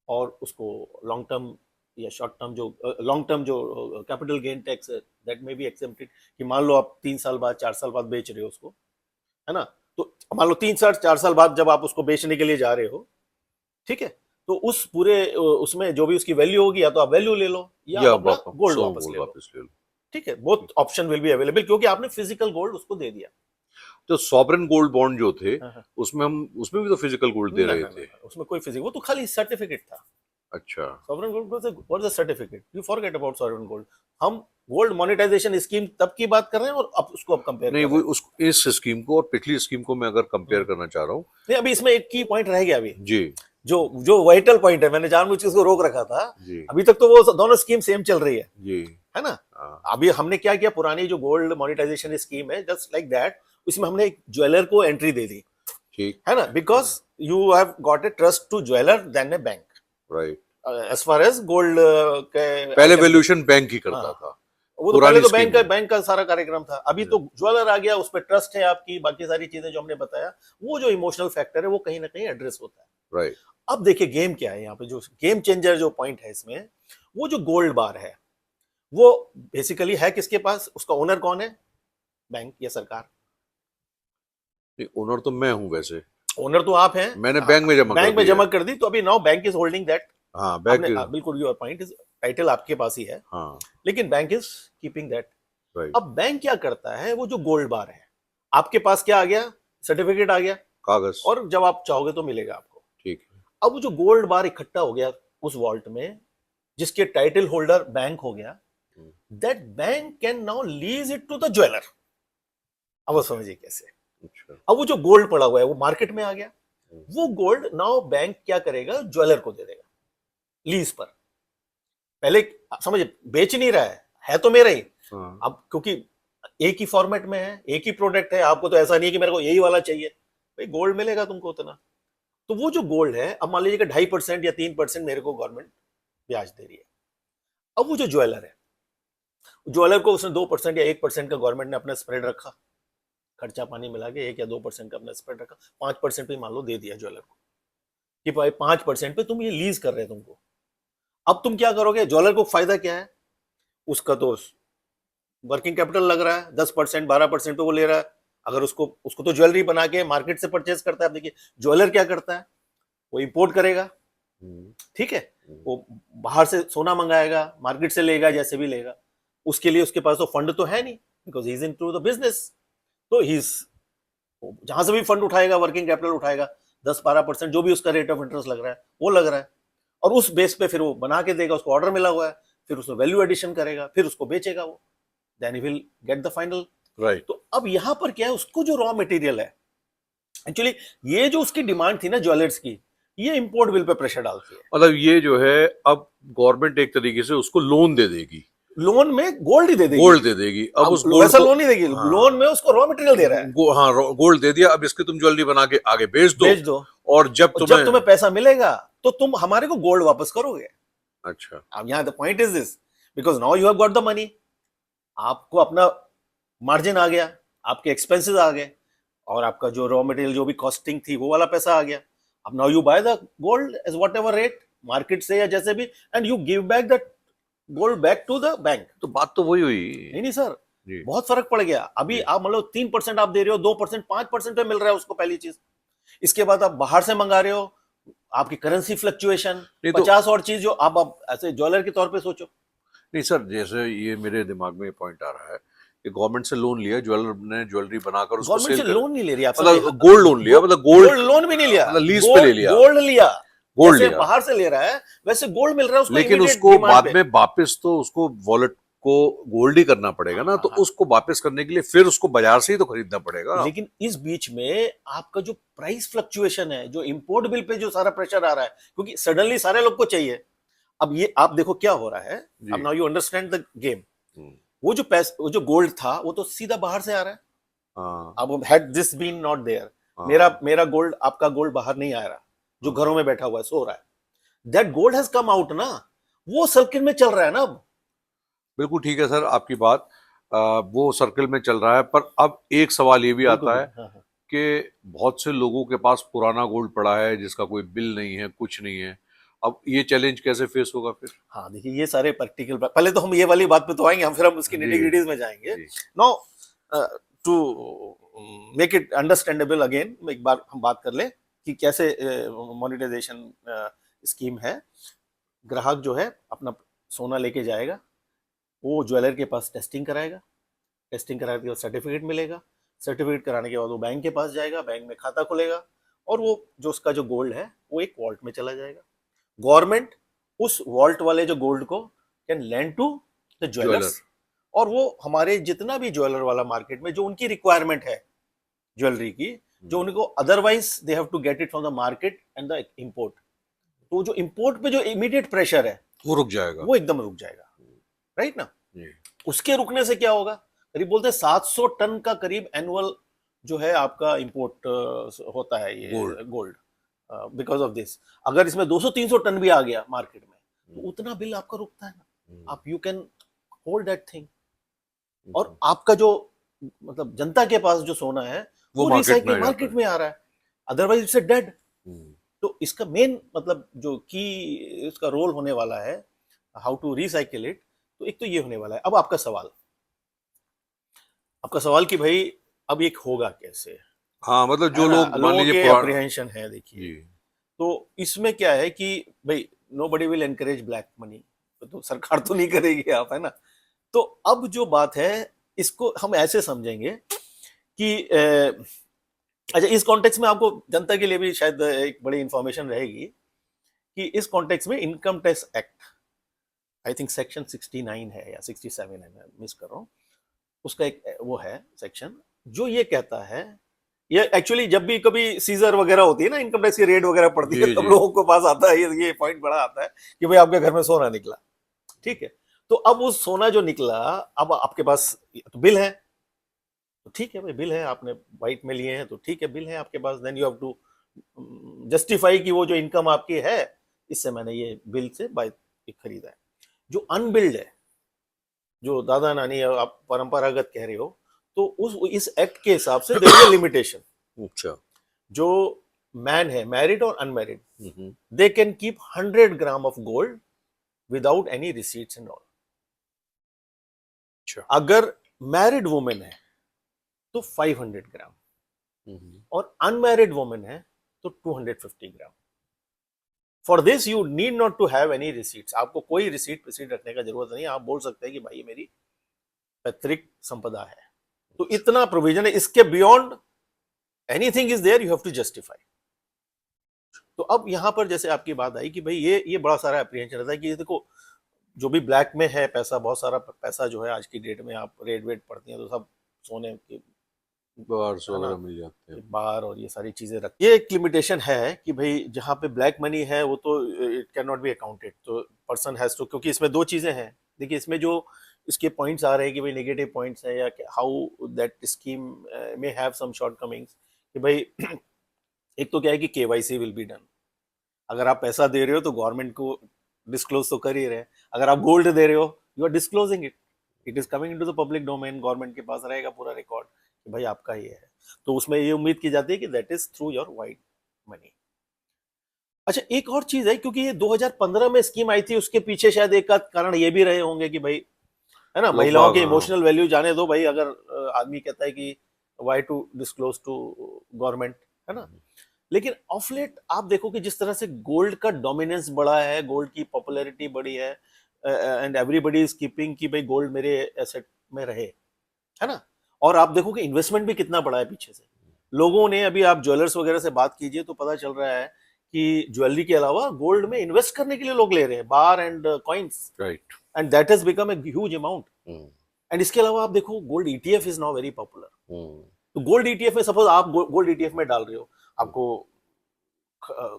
और उसको लॉन्ग टर्म या शॉर्ट टर्म जो लॉन्ग टर्म जो कैपिटल गेन टैक्स है दैट मे बी एक्सेप्टेड, कि मान लो आप 3 साल बाद 4 साल बाद बेच रहे हो उसको, है ना, तो मान लो 3 साल 4 साल बाद जब आप उसको बेचने के लिए जा रहे हो, ठीक है, तो उस पूरे उसमें जो भी उसकी वैल्यू होगी, या तो आप वैल्यू ले लो या या आप अपना वापस गोल्ड सो वापस गोल्ड ले लो, वापस ले लो। ठीक है, both option will be available, क्योंकि आपने फिजिकल गोल्ड उसको दे दिया। तो सॉवरेन गोल्ड बॉन्ड जो थे हाँ, हाँ। उसमें भी तो फिजिकल गोल्ड दे ना रहे ना थे। ना, उसमें कोई फिजिकल, वो तो खाली सर्टिफिकेट था। अच्छा। Sovereign gold what is the certificate, you forget about sovereign gold. हम गोल्ड मोनेटाइजेशन स्कीम तब की बात कर रहे हैं, और अब उसको अब कंपेयर नहीं कर वो रहे हैं। उस इस स्कीम को और पिछली स्कीम को मैं अगर कंपेयर करना चाह रहा हूँ। नहीं, अभी इसमें एक की पॉइंट रह गया अभी, जी जो जो वाइटल पॉइंट है, मैंने जानबूझ के उसको रोक रखा था। जी अभी तक तो वो दोनों स्कीम सेम चल रही जी। है ना। हाँ अभी हमने क्या किया, पुरानी जो गोल्ड मोनेटाइजेशन स्कीम है जस्ट लाइक दैट, उसमें हमने एक ज्वेलर को एंट्री दे दी, ठीक। है ना, because you have got a trust to jeweller than a bank, right. As far as gold के पहले items- वैल्यूएशन बैंक ही हाँ, करता था वो तो पहले पुरानी तो स्कीम में। बैंक का सारा कार्यक्रम था। अभी तो ज्वेलर आ गया, उस पर ट्रस्ट है आपकी, बाकी सारी चीजें जो हमने बताया, वो जो इमोशनल फैक्टर है वो कहीं ना कहीं एड्रेस होता है। राइट। अब देखिए गेम क्या है यहाँ पे, जो गेम चेंजर जो पॉइंट है इसमें, वो जो गोल्ड बार है वो बेसिकली है किसके पास, उसका ओनर कौन है, बैंक या सरकार। ओनर तो मैं हूं वैसे, ओनर तो आप हैं, मैंने बैंक में जमा कर बैंक में दी है। जमा कर दी, तो अभी now bank is holding that. हाँ आपने बैंक। बिल्कुल, योर पॉइंट इज, टाइटल आपके पास ही है, हाँ लेकिन bank is keeping that. Right. अब बैंक क्या करता है, वो जो गोल्ड बार है आपके पास क्या आ गया, सर्टिफिकेट आ गया, कागज। और जब आप चाहोगे तो मिलेगा आपको। ठीक है। अब वो जो गोल्ड बार इकट्ठा हो गया उस वॉल्ट में, जिसके टाइटल होल्डर बैंक हो गया, that bank can now lease it to the jeweller. अब वो समझिए कैसे। अच्छा। अब वो जो गोल्ड पड़ा हुआ है वो मार्केट में आ गया, वो गोल्ड नाउ बैंक क्या करेगा, ज्वेलर को दे देगा लीज पर। पहले समझिए बेच नहीं रहा है तो मेरा ही। हाँ अब क्योंकि एक ही फॉर्मेट में है, एक ही प्रोडक्ट है, आपको तो ऐसा नहीं है कि मेरे को यही वाला चाहिए, भाई गोल्ड मिलेगा तुमको उतना। तो वो जो गोल्ड है, अब मान लीजिए कि 2.5% या 3% मेरे को गवर्नमेंट ब्याज दे रही है। अब वो जो ज्वेलर है, ज्वेलर को उसने 2% या 1% का गवर्नमेंट ने अपना स्प्रेड रखा, खर्चा पानी मिला के 1 या 2% का अपना स्प्रेड रखा, 5% पे मान लो दे दिया ज्वेलर को, कि भाई 5% पे तुम ये लीज कर रहे हैं तुमको। अब तुम क्या करोगे, ज्वेलर को फायदा क्या है, उसका तो वर्किंग कैपिटल लग रहा है, 10% 12% पे वो ले रहा है। अगर उसको उसको तो ज्वेलरी बना के मार्केट से परचेज करता है। अब देखिए ज्वेलर क्या करता है, वो इंपोर्ट करेगा, ठीक है, वो बाहर से सोना मंगाएगा, मार्केट से लेगा, जैसे भी लेगा, उसके लिए उसके पास तो फंड तो है नहीं, because he is into the business. तो ही जहां से भी फंड उठाएगा, वर्किंग कैपिटल उठाएगा, 10-12% जो भी उसका रेट ऑफ इंटरेस्ट लग रहा है वो लग रहा है, और उस बेस पे फिर वो बना के देगा, उसको ऑर्डर मिला हुआ है, फिर उसमें वैल्यू एडिशन करेगा, फिर उसको बेचेगा वो, then he will get the final. Right. तो अब यहां पर क्या है, उसको जो रॉ मटेरियल है, एक्चुअली ये जो उसकी डिमांड थी ना ज्वेलर्स की, ये इंपोर्ट बिल पे प्रेशर डालती है। मतलब ये जो है अब गवर्नमेंट एक तरीके से उसको लोन दे देगी, लोन में गोल्ड ही दे देगी, गोल्ड दे देगी। अब उस गोल्ड वैसा को लोन नहीं देगी, हाँ, लोन में उसको रॉ मटेरियल दे रहा है, हाँ गोल्ड दे दिया, अब इसकी तुम ज्वेलरी बना के आगे बेच बेच दो, और जब और जब तुम्हें पैसा मिलेगा तो तुम हमारे को गोल्ड वापस करोगे। अच्छा। अब यहाँ the point is this, because now you have got the money, आपको अपना मार्जिन आ गया, आपके एक्सपेंसेस आ गए, और आपका जो रॉ मटेरियल जो भी कॉस्टिंग थी वो वाला पैसा आ गया। अब now you buy the gold as whatever rate market से या जैसे भी, and you give back the gold back to the bank. तो बात तो वही हुई। नहीं सर, जी बहुत फर्क पड़ गया। अभी जी। आप मतलब 3% आप दे रहे हो, 2% 5% पे मिल रहा है उसको, पहली चीज। इसके बाद आप बाहर से मंगा रहे हो, आपकी करेंसी फ्लक्चुएशन, नहीं तो 50 और चीज जो आप ऐसे ज्वेलर के तौर पे सोचो। नहीं सर, जैसे ये मेरे दिमाग में पॉइंट आ रहा है कि गवर्नमेंट से लोन लिया, ज्वेलर ने ज्वेलरी बनाकर उसको गवर्नमेंट सेल से कर, लोन नहीं ले रही आपसे, मतलब गोल्ड लोन लिया, मतलब गोल्ड लोन भी नहीं लिया, मतलब लीज पे ले लिया, गोल्ड लिया, गोल्ड जैसे लिया। बाहर से ले रहा है वैसे गोल्ड मिल रहा है उसको, लेकिन immediate उसको demand बाद पे। में वापस तो उसको वॉलेट को गोल्ड ही करना पड़ेगा ना, तो हाँ। उसको वापस करने के लिए फिर उसको बाजार से ही तो खरीदना पड़ेगा। लेकिन इस बीच में आपका जो प्राइस फ्लक्चुएशन है, जो इंपोर्ट बिल पे जो सारा प्रेशर आ रहा है, क्योंकि सडनली सारे लोग को चाहिए। अब ये आप देखो क्या हो रहा है, जी। अब now you understand the game. Hmm, वो जो गोल्ड था वो तो सीधा बाहर से आ रहा है। हाँ अब had this been not there, हाँ मेरा गोल्ड, आपका गोल्ड बाहर नहीं आ रहा, जो घरों में बैठा हुआ है, सो रहा है, that gold has come out ना, वो सर्किल में चल रहा है ना अब। बिल्कुल ठीक है सर आपकी बात। वो सर्कल में चल रहा है, पर अब एक सवाल ये भी बिल्कुल आता है बिल्कुल, हाँ, हाँ। कि बहुत से लोगों के पास पुराना गोल्ड पड़ा है जिसका कोई बिल नहीं है, कुछ नहीं है, अब ये चैलेंज कैसे फेस होगा फिर? हाँ देखिए, ये सारे प्रैक्टिकल, पहले तो हम ये वाली बात पे तो आएंगे, हम फिर हम उसकी जी, निटिग्रिटीज में जाएंगे। जी, now to make it understandable again, एक बार हम बात कर ले कि कैसे मोनेटाइजेशन स्कीम है। ग्राहक जो है अपना सोना लेके जाएगा, वो ज्वेलर के पास टेस्टिंग कराएगा, टेस्टिंग कराने के बाद सर्टिफिकेट मिलेगा, सर्टिफिकेट कराने के बाद वो बैंक के पास जाएगा, बैंक में खाता खुलेगा, और वो जो उसका जो गोल्ड है वो एक वॉल्ट में चला जाएगा। गवर्नमेंट उस वॉल्ट वाले जो गोल्ड को can lend to the jeweller. Jewellers, और वो हमारे जितना भी ज्वेलर वाला मार्केट में जो उनकी रिक्वायरमेंट है ज्वेलरी की, जो उनको otherwise they have to get it from the market and the import, तो जो इंपोर्ट पे जो इमीडिएट प्रेशर है वो रुक जाएगा। वो एकदम रुक जाएगा, राइट ना। जी, उसके रुकने से क्या होगा, करीब बोलते हैं 700 टन का करीब एनुअल जो है आपका इंपोर्ट होता है ये गोल्ड, बिकॉज ऑफ दिस। अगर इसमें 200-300 टन भी आ गया मार्केट में, तो उतना बिल आपका रुकता है ना, आप you can hold that thing, और आपका जो मतलब जनता के पास जो सोना है वो वो मार्केट में रिसाइकिल आ जाता मार्केट है। में आ रहा है, अदरवाइज इट्स डेड। हम्म, तो इसका मेन मतलब जो की इसका रोल होने वाला है, हाउ टू रिसाइकिल इट, तो एक तो ये होने वाला है। अब आपका सवाल कि भाई अब ये होगा कैसे, हाँ, मतलब जो है ना, लोग मान लोगों लीजिए के पुराना। अप्रीहेंशन है देखिए। जी, तो इसमें क्या है कि भाई nobody will encourage black money, तो सरकार तो नहीं करेगी आप, है ना। तो अब जो बात है इसको हम ऐसे समझेंगे कि अच्छा, इस कॉन्टेक्स्ट में आपको जनता के लिए भी शायद एक बड़ी इंफॉर्मेशन रहेगी कि इस कॉन्टेक्स्ट में income tax act, I think section 69 है या 67 है, मैं मिस कर रहा हूँ, उसका एक वो है सेक्शन जो ये कहता है, ये एक्चुअली जब भी कभी सीजर वगैरह होती है ना, इनकम टैक्स की रेड वगैरह पड़ती है, जी, तब जी। लोगों को पास आता है ये पॉइंट बड़ा आता है कि भाई आपके घर में सोना निकला, ठीक है। तो अब वो सोना जो निकला, अब आपके पास तो बिल है, तो ठीक है भाई, बिल है, आपने वाइट में लिए हैं तो ठीक है, बिल है आपके पास, then you have to justify कि वो जो इनकम आपकी है, इससे मैंने ये बिल से बाइक खरीदा है। जो अनबिल्ड है, जो दादा नानी आप परंपरागत कह रहे हो, तो उस इस एक्ट के हिसाब से देयर इज अ लिमिटेशन। अच्छा। जो मैन है, मैरिड और unmarried, hmm, they can keep 100 gram of gold without any receipts and all. अच्छा। अगर मैरिड वुमेन है तो 500 ग्राम, और अनमैरिड वुमेन है तो 250 gram. For this you need not to have any receipts, आपको कोई रिसीट रखने का जरूरत नहीं है, आप बोल सकते हैं कि भाई ये मेरी पैतृक संपदा है। तो इतना प्रोविजन है, इसके beyond anything is there, you have to justify. तो अब यहां पर जैसे आपकी बात आई कि भाई ये बड़ा सारा अप्रीहेंशन रहता है कि देखो, जो भी ब्लैक में है पैसा, बहुत सारा पैसा जो है आज की डेट में आप रेट वेट पढ़ती हैं तो सब सोने के, बाहर से है ना, वगैरह मिल जाते हैं। बार और ये सारी चीजें रखती, ये एक लिमिटेशन है कि भाई जहाँ पे ब्लैक मनी है वो तो it can not be accounted, तो पर्सन हैज टू, क्योंकि इसमें दो चीजें हैं। देखिए इसमें जो इसके पॉइंट्स आ रहे हैं कि भाई नेगेटिव पॉइंट्स हैं, या हाउ दैट स्कीम में हैव सम शॉर्ट कमिंग्स, कि भाई एक तो क्या है कि केवाईसी विल बी डन, अगर आप पैसा दे रहे हो तो गवर्नमेंट को डिस्क्लोज तो कर ही रहे हैं, अगर आप गोल्ड दे रहे हो you are disclosing it, it is coming into the public domain, government के पास रहेगा पूरा रिकॉर्ड कि भाई आपका ये है। तो उसमें ये उम्मीद की जाती है कि that is through your white money. अच्छा, एक और चीज है, क्योंकि ये 2015 में स्कीम आई थी, उसके पीछे शायद एक आध कारण ये भी रहे होंगे कि भाई, है ना, लोग महिलाओं बाग, के हाँ। इमोशनल वैल्यू जाने दो भाई, अगर आदमी कहता है कि why to disclose to government, है ना। लेकिन ऑफ लेट आप देखो कि जिस तरह से गोल्ड का डोमिनेंस बढ़ा है, गोल्ड की पॉपुलैरिटी बढ़ी है, एंड एवरीबॉडी इज कीपिंग कि भाई गोल्ड मेरे एसेट में रहे, है ना। और आप देखो कि इन्वेस्टमेंट भी कितना बढ़ा है पीछे से, लोगों ने, अभी आप ज्वेलर्स वगैरह से बात कीजिए तो पता चल रहा है कि ज्वेलरी के अलावा गोल्ड में इन्वेस्ट करने के लिए लोग ले रहे हैं, bar and coins, right. And that has become a huge amount. And इसके अलावा आप देखो gold ETF is now very popular. तो गोल्ड ईटीएफ में सपोज आप गोल्ड ईटीएफ में डाल रहे हो, आपको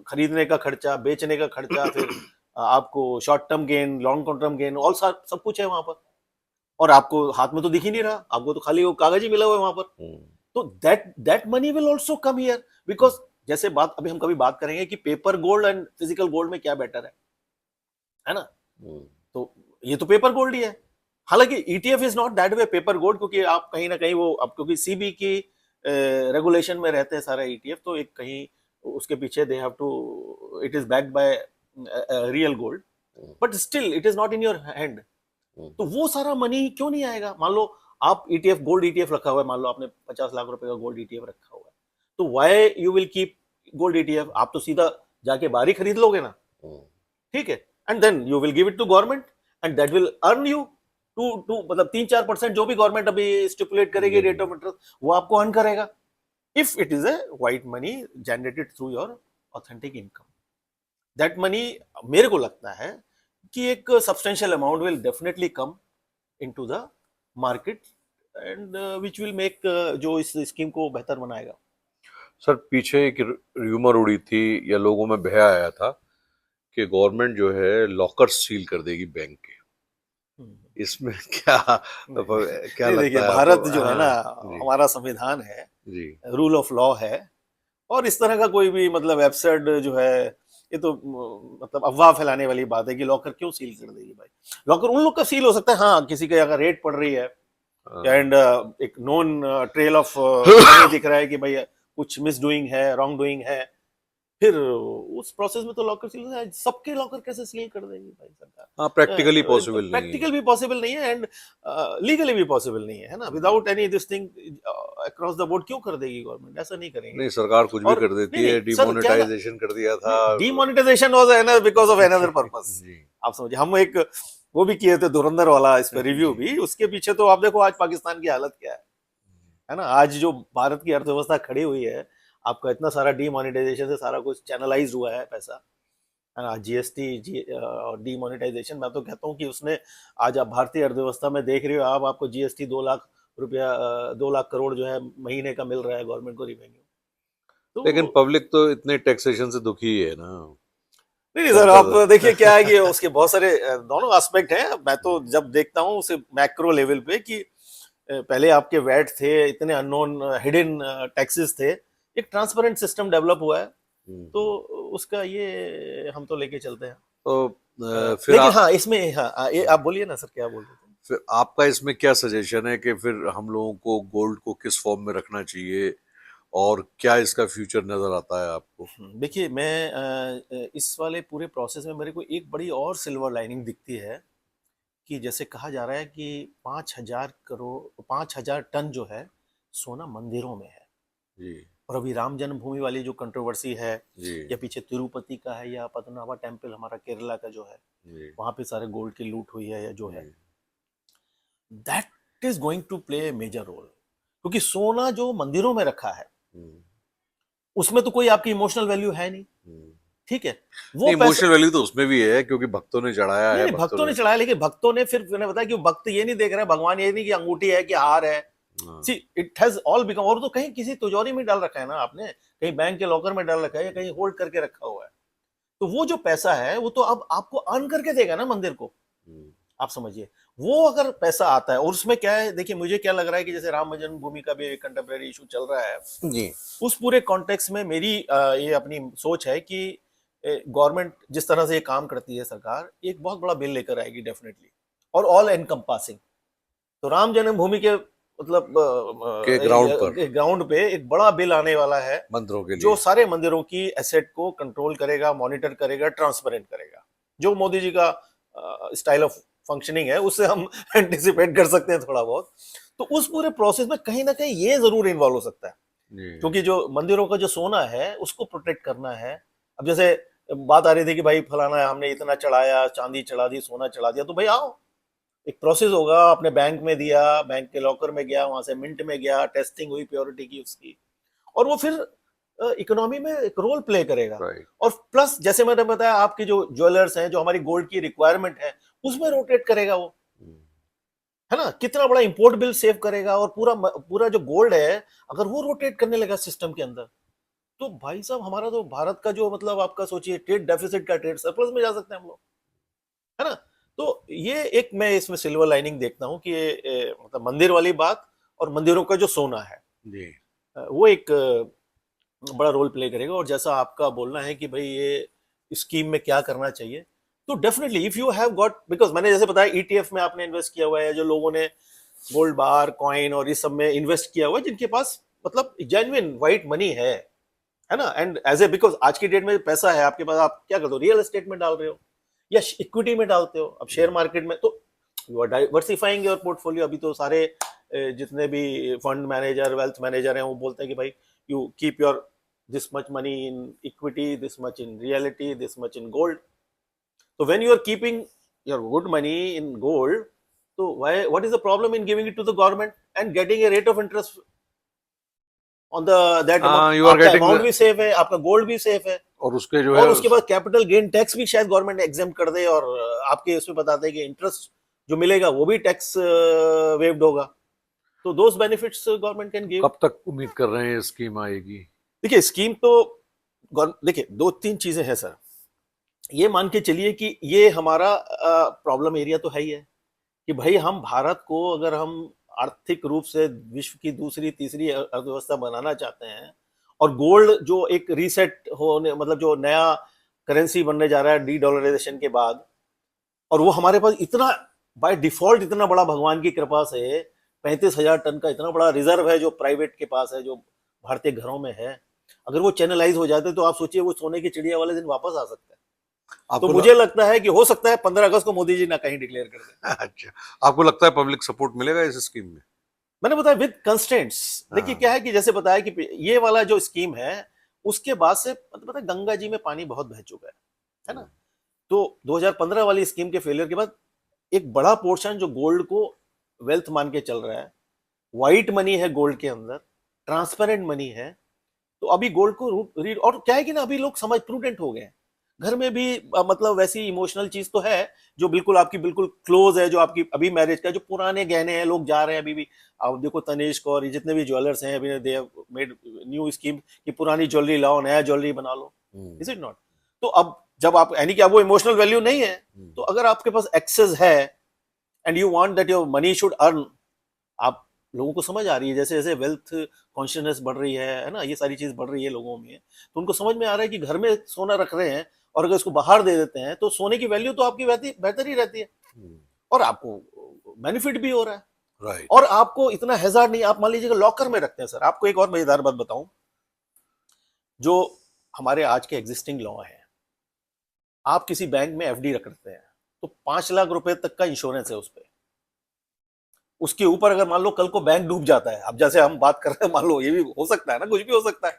खरीदने का खर्चा, बेचने का खर्चा, फिर आपको short term gain, long term gain, all सब कुछ है वहां पर, और आपको हाथ में तो दिख ही नहीं रहा, आपको तो खाली वो कागज ही मिला हुआ है वहां पर। तो that money will also come here, because जैसे बात अभी हम कभी बात करेंगे कि paper gold and physical gold में क्या बेटर है ना। तो ये तो पेपर गोल्ड ही है, हालांकि ETF is not that way paper gold, क्योंकि आप कहीं ना कहीं वो, अब क्योंकि सीबी की रेगुलेशन में रहते हैं सारा ईटीएफ, तो एक कहीं उसके पीछे they have to, it is backed by real gold, but still it is not in your hand. तो वो सारा मनी क्यों नहीं आएगा? मान लो आप ईटीएफ, गोल्ड ईटीएफ रखा हुआ है, मान लो आपने 50 लाख रुपए का गोल्ड ईटीएफ रखा हुआ है, तो why you will keep gold ETF? आप तो सीधा जाके बाहर ही खरीद लोगे ना, ठीक है, and then you will give it to government and that will earn you two मतलब 3-4% जो भी गवर्नमेंट अभी स्टिपुलेट करेगी रेट ऑफ इंटरेस्ट, वो आपको अर्न करेगा, if it is a white money generated through your authentic income. That money, मेरे को लगता है कि एक substantial amount will definitely come into the market and which will make जो इस स्कीम को बेहतर बनाएगा। सर पीछे एक र्यूमर उड़ी थी या लोगों में भय आया था कि गवर्नमेंट जो है लॉकर सील कर देगी बैंक के, इसमें क्या क्या नहीं, लगता देखिए है भारत आपको? जो है ना, जी हमारा संविधान है, जी रूल ऑफ लॉ है, और इस तरह का कोई भी मतलब एब्सर्ड जो है, ये तो मतलब अफवाह फैलाने वाली बात है कि लॉकर क्यों सील कर देगी भाई। लॉकर उन लोग का सील हो सकता है, हाँ, किसी के अगर रेट पड़ रही है एंड एक नोन ट्रेल ऑफ दिख रहा है कि भाई कुछ मिस डूइंग है, रॉन्ग डूइंग है, फिर उस प्रोसेस में तो लॉकर सील है। सबके लॉकर कैसे सील कर देगी भाई सरकार? हाँ, प्रैक्टिकली पॉसिबल नहीं है। प्रैक्टिकल भी पॉसिबल नहीं है एंड लीगली भी पॉसिबल नहीं है ना, without any this thing across the board क्यों कर देगी गवर्नमेंट? ऐसा नहीं करेंगे। नहीं, सरकार कुछ भी और कर देती नहीं, है, नहीं, सर, क्या डिमोनेटाइजेशन कर दिया था। Demonetisation was another because of another purpose. जी आप समझिए, हम एक वो भी किए थे धुरंधर वाला इस पे रिव्यू भी, उसके पीछे तो आप देखो आज पाकिस्तान की हालत क्या है ना। आज जो भारत की अर्थव्यवस्था खड़ी हुई है, आपका इतना सारा डीमोनेटाइजेशन से सारा कुछ चैनलाइज हुआ है पैसा, है ना। जीएसटी और डीमोनेटाइजेशन, मैं तो कहता हूँ कि उसने आज आप भारतीय अर्थव्यवस्था में देख रहे हो, आप आपको जीएसटी 2 लाख रुपया 2 लाख करोड़ जो है महीने का मिल रहा है गवर्नमेंट को रिवेन्यू। तो लेकिन पब्लिक तो इतने टैक्सेशन से दुखी ही है ना। नहीं सर, आप देखिए क्या है कि उसके बहुत सारे दोनों एस्पेक्ट हैं। मैं तो जब देखता हूँ उसे मैक्रो लेवल पे कि पहले आपके वैट थे, इतने अननोन हिडन टैक्सेस थे, एक ट्रांसपेरेंट सिस्टम डेवलप हुआ है, तो उसका ये हम तो लेके चलते हैं। तो फिर लेकिन हाँ, इसमें हाँ, ये आप बोलिए ना सर, क्या बोल रहे थे? फिर आपका इसमें क्या सजेशन है कि फिर हम लोगों को गोल्ड को किस फॉर्म में रखना चाहिए और क्या इसका फ्यूचर नजर आता है आपको? देखिए, मैं इस वाले पूरे प्रोसेस में मेरे को एक बड़ी और सिल्वर लाइनिंग दिखती है कि जैसे कहा जा रहा है कि 5,000 टन जो है सोना मंदिरों में है। जी और अभी राम जन्मभूमि वाली जो कंट्रोवर्सी है, जी या पीछे तिरुपति का है, या पद्मनाभा टेम्पल हमारा केरला का जो है, जी वहां पे सारे गोल्ड की लूट हुई है या जो है, that is going to play major role. क्योंकि सोना जो मंदिरों में रखा है उसमें तो कोई आपकी इमोशनल वैल्यू है नहीं, ठीक है। वो इमोशनल वैल्यू तो उसमें भी है क्योंकि भक्तों ने चढ़ाया है। नहीं, भक्तों ने चढ़ाया, लेकिन भक्तों ने फिर मैंने बताया कि भक्त ये नहीं देख रहे, भगवान ये नहीं कि अंगूठी है कि हार है। See it has all become, और तो कहीं किसी तिजोरी में डाल रखा है ना आपने, कहीं बैंक के लॉकर में डाल रखा है या कहीं होल्ड करके रखा हुआ है, तो वो जो पैसा है वो तो अब आपको अर्न करके देगा ना मंदिर को। आप समझिए, वो अगर पैसा आता है, और उसमें क्या है, देखिए मुझे क्या लग रहा है कि जैसे राम जन्मभूमि का भी एक कंटेम्परेरी इशू चल रहा है जी उस पूरे कॉन्टेक्स्ट में मेरी ये अपनी सोच है कि गवर्नमेंट जिस तरह से ये काम करती है, सरकार एक बहुत बड़ा बिल लेकर आएगी डेफिनेटली, और ऑल एनकम्पासिंग। तो राम जन्मभूमि के मतलब के ग्राउंड पे एक बड़ा बिल आने वाला है मंदिरों के लिए, जो सारे मंदिरों की एसेट को कंट्रोल करेगा, मॉनिटर करेगा, ट्रांसपेरेंट करेगा। जो मोदी जी का स्टाइल ऑफ फंक्शनिंग है उससे हम एंटिसिपेट कर सकते हैं थोड़ा बहुत। तो उस पूरे प्रोसेस में कहीं ना कहीं ये जरूर इन्वॉल्व हो सकता है, क्योंकि जो मंदिरों का जो सोना है उसको प्रोटेक्ट करना है। अब जैसे बात आ रही थी कि भाई फलाना हमने इतना चढ़ाया, चांदी चढ़ा दी, सोना चढ़ा दिया, तो भाई आओ, एक प्रोसेस होगा, आपने बैंक में दिया, बैंक के लॉकर में गया, वहां से मिंट में गया, टेस्टिंग हुई प्योरिटी की उसकी, और वो फिर इकोनॉमी में एक रोल प्ले करेगा। और प्लस जैसे मैंने बताया, आपके जो ज्वेलर्स हैं, जो हमारी गोल्ड की रिक्वायरमेंट है, उसमें रोटेट करेगा वो, है ना। कितना बड़ा इंपोर्ट बिल सेव करेगा, और पूरा जो गोल्ड है अगर वो रोटेट करने लगा सिस्टम के अंदर, तो भाई साहब हमारा तो भारत का जो मतलब आपका सोचिए ट्रेड डेफिसिट का ट्रेड सरप्लस में जा सकते हैं हम लोग, है ना। तो ये एक मैं इसमें सिल्वर लाइनिंग देखता हूँ कि ये मतलब मंदिर वाली बात और मंदिरों का जो सोना है वो एक बड़ा रोल प्ले करेगा। और जैसा आपका बोलना है कि भाई ये स्कीम में क्या करना चाहिए, तो definitely if you have got, because मैंने जैसे बताया ईटीएफ में आपने इन्वेस्ट किया हुआ है, जो लोगों ने गोल्ड बार कॉइन और इस सब में इन्वेस्ट किया हुआ है, जिनके पास मतलब जेन्युइन व्हाइट मनी है है ना, एंड एज ए बिकॉज आज की डेट में पैसा है आपके पास, आप क्या करते हो, रियल एस्टेट में डाल रहे हो या इक्विटी में डालते हो, अब शेयर मार्केट में, तो you are diversifying your portfolio. अभी तो सारे जितने भी फंड मैनेजर, वेल्थ मैनेजर हैं, वो बोलते हैं कि भाई you keep your this much money in equity, this much in reality, this much in gold. So when you are keeping your good money in gold, so what is the problem in giving it to the government and getting a rate of interest on the that amount? you are आपका getting amount भी safe है, आपका gold भी safe है, और उसके जो और है उसके बाद कैपिटल गेन टैक्स भी शायद गवर्नमेंट एग्जेम्प्ट कर दे, और आपके इसमें बताते हैं कि इंटरेस्ट जो मिलेगा वो भी टैक्स वेव्ड होगा। तो दोस बेनिफिट्स गवर्नमेंट कैन गिव। कब तक उम्मीद कर रहे हैं स्कीम आएगी? देखिए स्कीम तो देखिए दो तीन चीजें हैं सर। ये मान के चलिए कि ये हमारा प्रॉब्लम एरिया तो है ही है कि भाई हम भारत को अगर हम आर्थिक रूप से विश्व की दूसरी तीसरी अर्थव्यवस्था बनाना चाहते हैं, और गोल्ड जो एक रीसेट होने, मतलब जो नया करेंसी बनने जा रहा है डी डॉलराइजेशन के बाद, और वो हमारे पास इतना बाय डिफॉल्ट इतना बड़ा भगवान की कृपा से 35,000 टन का इतना बड़ा रिजर्व है जो प्राइवेट के पास है, जो भारतीय घरों में है, अगर वो चैनलाइज हो जाते तो आप सोचिए वो सोने की चिड़िया वाले दिन वापस आ सकता है। तो मुझे लगता है कि हो सकता है 15 अगस्त को मोदी जी ना कहीं डिक्लेयर कर दें। अच्छा, आपको लगता है पब्लिक सपोर्ट मिलेगा इस स्कीम में? मैंने बताया विद कंस्ट्रेंट्स। देखिए क्या है कि जैसे बताया कि ये वाला जो स्कीम है उसके बाद से पता है गंगा जी में पानी बहुत बह चुका है ना। तो 2015 वाली स्कीम के फेलियर के बाद एक बड़ा पोर्शन जो गोल्ड को वेल्थ मान के चल रहा है, व्हाइट मनी है गोल्ड के अंदर, ट्रांसपेरेंट मनी है, तो अभी गोल्ड को रीड, और क्या है कि ना अभी लोग समझ प्रूडेंट हो गए हैं। घर में भी मतलब वैसी इमोशनल चीज तो है जो बिल्कुल आपकी बिल्कुल क्लोज है, जो आपकी अभी मैरिज का जो पुराने गहने हैं लोग जा रहे हैं अभी भी। आप देखो तनिष्क और जितने भी ज्वेलर्स हैं अभी they have made new scheme कि पुरानी ज्वेलरी लाओ, नया ज्वेलरी बना लो, इज इट नॉट? तो अब जब आप यानी कि अब वो इमोशनल वैल्यू नहीं है, तो अगर आपके पास एक्सेस है and you want that your money should earn, आप लोगों को समझ आ रही है जैसे जैसे वेल्थ कॉन्शियसनेस बढ़ रही है ना, ये सारी चीज बढ़ रही है लोगों में, तो उनको समझ में आ रहा है कि घर में सोना रख रहे हैं और अगर इसको बाहर दे देते हैं तो सोने की वैल्यू तो आपकी बेहतर ही रहती है, और आपको बेनिफिट भी हो रहा है। राइट। और आपको इतना हैजार्ड नहीं, आप मान लीजिए लॉकर में रखते हैं सर। आपको एक और मजेदार बात बताऊं, जो हमारे आज के एग्जिस्टिंग लॉ है, आप किसी बैंक में एफडी रखते हैं तो 5 लाख रुपए तक का इंश्योरेंस है उस पर। उसके ऊपर अगर मान लो कल को बैंक डूब जाता है, अब जैसे हम बात कर रहे हैं, मान लो ये भी हो सकता है ना, कुछ भी हो सकता है,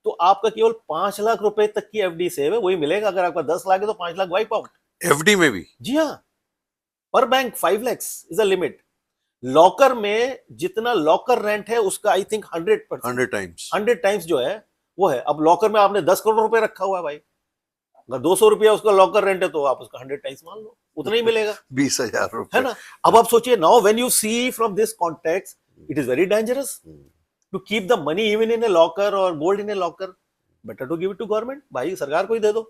तो आपका केवल 5 लाख रुपए तक की एफडी सेव है, वही मिलेगा। अगर आपका 10 लाख है तो 5 लाख वाइप आउट। एफडी में भी? जी हाँ, पर bank 5 lakh is a limit. Locker में जितना लॉकर रेंट है उसका आई थिंक 100 टाइम्स जो है वो है। अब लॉकर में आपने 10 करोड़ रुपए रखा हुआ है भाई, अगर 200 रुपया उसका लॉकर रेंट है तो आप उसका 100 टाइम्स मान लो, उतना ही मिलेगा, 20,000 रुपए, है ना। अब आप सोचिए, now when you see from this context, it is very dangerous to keep the money even in a locker or gold in a locker. Better to give it to government, भाई सरकार को ही दे दो,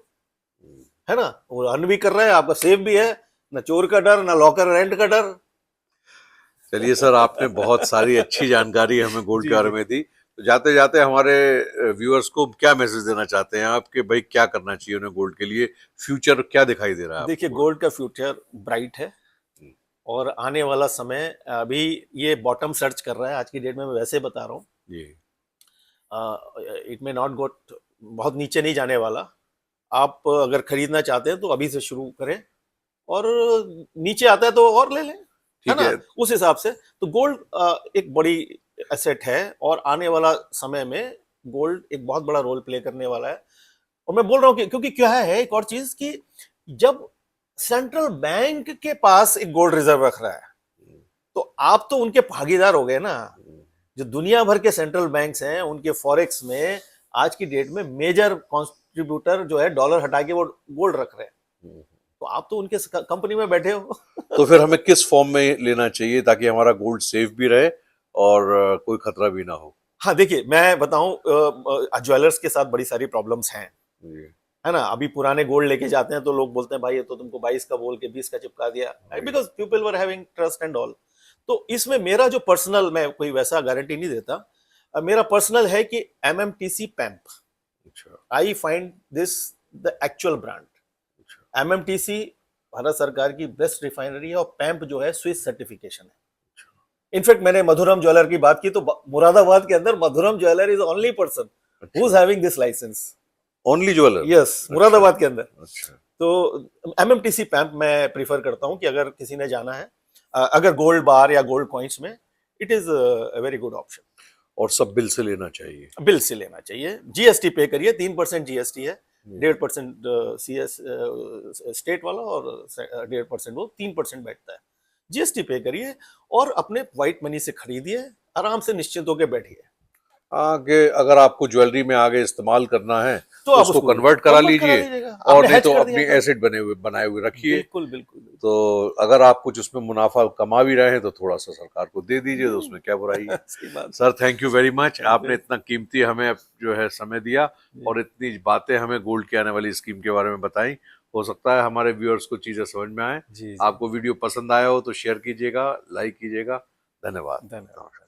है ना। वो अर्न भी कर रहा है, आपका सेफ भी है, ना चोर का डर ना लॉकर रेंट का डर। चलिए सर, आपने बहुत सारी अच्छी जानकारी हमें गोल्ड के बारे में दी। तो जाते जाते हमारे व्यूअर्स को क्या मैसेज देना चाहते हैं आप कि भाई क्या करना चाहिए उन्हें गोल्ड के लिए? फ्यूचर क्या दिखाई दे रहा है? देखिए गोल्ड का फ्यूचर ब्राइट है, और आने वाला समय अभी ये बॉटम सर्च कर रहा है आज की डेट में, मैं वैसे बता रहा हूँ। इट मे नॉट गोट, बहुत नीचे नहीं जाने वाला। आप अगर खरीदना चाहते हैं तो अभी से शुरू करें, और नीचे आता है तो और ले लें, है ना, उस हिसाब से। तो गोल्ड एक बड़ी एसेट है, और आने वाला समय में गोल्ड एक बहुत बड़ा रोल प्ले करने वाला है। और मैं बोल रहा हूँ कि क्योंकि क्या है एक और चीज कि जब सेंट्रल बैंक के पास एक गोल्ड रिजर्व रख रहा है तो आप तो उनके भागीदार हो गए ना। जो दुनिया भर के सेंट्रल बैंक्स हैं उनके फॉरेक्स में आज की डेट में मेजर कॉन्ट्रीब्यूटर जो है डॉलर हटा के वो गोल्ड रख रहे हैं, तो आप तो उनके कंपनी में बैठे हो। तो फिर हमें किस फॉर्म में लेना चाहिए ताकि हमारा गोल्ड सेफ भी रहे और कोई खतरा भी ना हो? हाँ देखिए मैं बताऊं, ज्वेलर्स के साथ बड़ी सारी प्रॉब्लम्स हैं, है ना। अभी पुराने गोल्ड लेके जाते हैं तो लोग बोलते हैं भाई ये तो तुमको 22 का बोल के 20 का चिपका दिया, because people were having trust and all. तो इसमें मेरा जो पर्सनल, मैं कोई वैसा गारंटी नहीं देता, मेरा पर्सनल है कि MMTC पैम्प, I find this the actual brand. MMTC Bharat सरकार की बेस्ट रिफाइनरी है, और पैम्प जो है स्विस सर्टिफिकेशन है। इनफैक्ट मैंने मधुरम ज्वेलर की बात की तो मुरादाबाद के अंदर Madhuram jeweller is only person who is having this licence? Only jeweller? Yes, Moradabad के अंदर। अच्छा। तो एमएमटीसी पैम्प मैं प्रीफर करता हूं कि अगर किसी ने जाना है, अगर गोल्ड बार या गोल्ड कॉइन्स में, it is a very good option. और सब बिल से लेना चाहिए? बिल से लेना चाहिए, जीएसटी पे करिए, 3% जीएसटी है, 1.5% सीएस स्टेट वाला और 1.5% वो 3% बैठता है। जीएसटी पे करिए और अपने व्हाइट मनी से खरीदिए, आराम से निश्चिंत होकर बैठिए। आगे अगर आपको ज्वेलरी में आगे इस्तेमाल करना है तो आप उसको उसको कन्वर्ट करा कन्वर्ट करा लीजिए, लीजिएगा, और आपने नहीं हैच तो कर अपनी दिया तो। एसेट बनाए हुए रखिए। बिल्कुल बिल्कुल बिल्कुल। तो अगर आप कुछ उसमें मुनाफा कमा भी रहे हैं तो थोड़ा सा सरकार को दे दीजिए, तो उसमें क्या बुराई है। सही बात। Sir thank you very much, Thank आपने you. इतना कीमती हमें जो है समय दिया और इतनी बातें हमें गोल्ड के आने वाली स्कीम के बारे में बताई। हो सकता है हमारे व्यूअर्स को चीजें समझ में आए। जी जी, आपको वीडियो पसंद आया हो तो शेयर कीजिएगा, लाइक कीजिएगा। धन्यवाद। धन्यवाद।